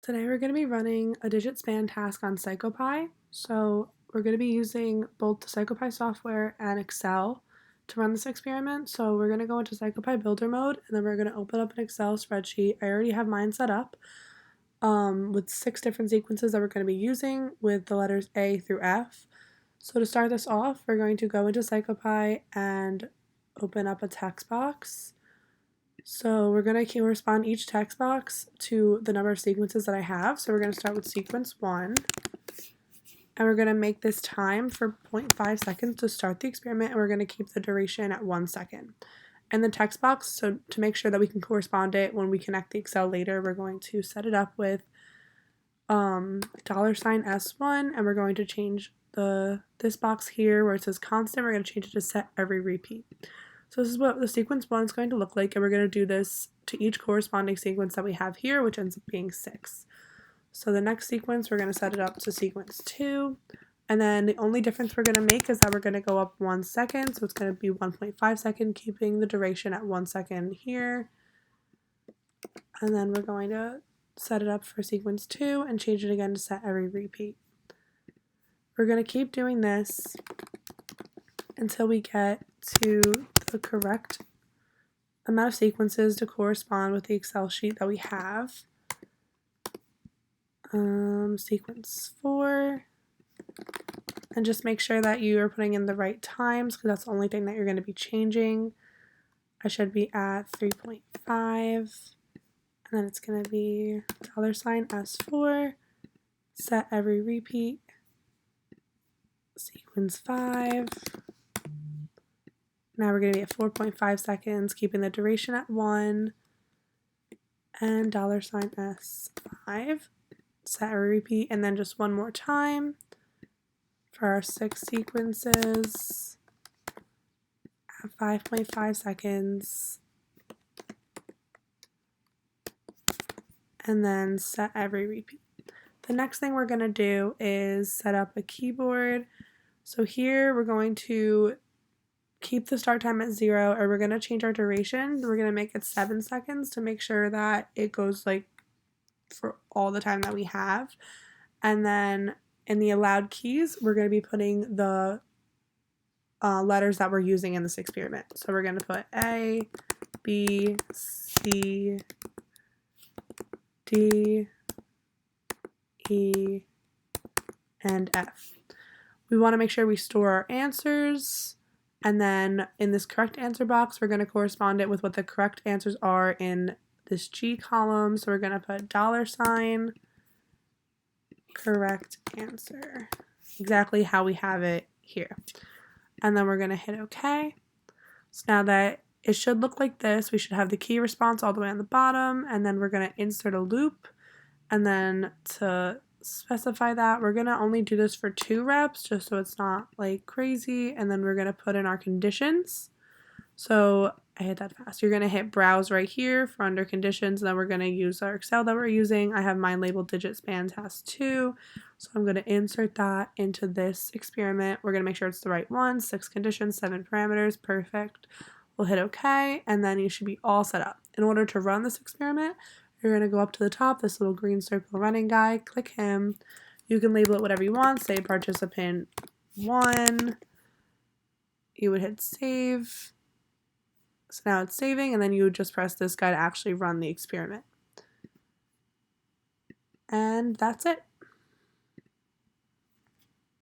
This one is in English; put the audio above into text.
Today we're going to be running a digit span task on Psychopy. So we're going to be using both the Psychopy software and Excel to run this experiment. So we're going to go into Psychopy builder mode and then we're going to open up an Excel spreadsheet. I already have mine set up with 6 different sequences that we're going to be using with the letters A through F. So to start this off, we're going to go into Psychopy and open up a text box. So we're going to correspond each text box to the number of sequences that I have. So we're going to start with sequence 1. And we're going to make this time for 0.5 seconds to start the experiment. And we're going to keep the duration at 1 second. And the text box, so to make sure that we can correspond it when we connect the Excel later, we're going to set it up with $S1. And we're going to change this box here where it says constant. We're going to change it to set every repeat. So this is what the sequence 1 is going to look like, and we're going to do this to each corresponding sequence that we have here, which ends up being 6. So the next sequence, we're going to set it up to sequence 2, and then the only difference we're going to make is that we're going to go up 1 second, so it's going to be 1.5 seconds, keeping the duration at 1 second here. And then we're going to set it up for sequence 2 and change it again to set every repeat. We're going to keep doing this until we get to the correct amount of sequences to correspond with the Excel sheet that we have. Sequence 4. And just make sure that you are putting in the right times because that's the only thing that you're going to be changing. I should be at 3.5. And then it's going to be $S4. Set every repeat. Sequence 5. Now we're going to be at 4.5 seconds, keeping the duration at 1, and $S5, set a repeat, and then just one more time for our 6 sequences at 5.5 seconds, and then set every repeat. The next thing we're going to do is set up a keyboard. So here we're going to keep the start time at 0, or we're going to change our duration. We're going to make it 7 seconds to make sure that it goes like for all the time that we have. And then in the allowed keys, we're going to be putting the letters that we're using in this experiment. So we're going to put A, B, C, D, E, and F. We want to make sure we store our answers. And then in this correct answer box, we're going to correspond it with what the correct answers are in this G column. So we're going to put $, correct answer, exactly how we have it here. And then we're going to hit OK. So now that it should look like this, we should have the key response all the way on the bottom. And then we're going to insert a loop. And then to specify that, we're going to only do this for 2 reps just so it's not like crazy, and then we're going to put in our conditions. So I hit that fast. You're going to hit browse right here for under conditions, and then we're going to use our Excel that we're using. I have mine labeled digit span task 2, so I'm going to insert that into this experiment. We're going to make sure it's the right one. 6 conditions, 7 parameters, perfect. We'll hit OK, and then you should be all set up. In order to run this experiment, you're going to go up to the top, this little green circle running guy, click him. You can label it whatever you want, say participant 1. You would hit save. So now it's saving, and then you would just press this guy to actually run the experiment. And that's it.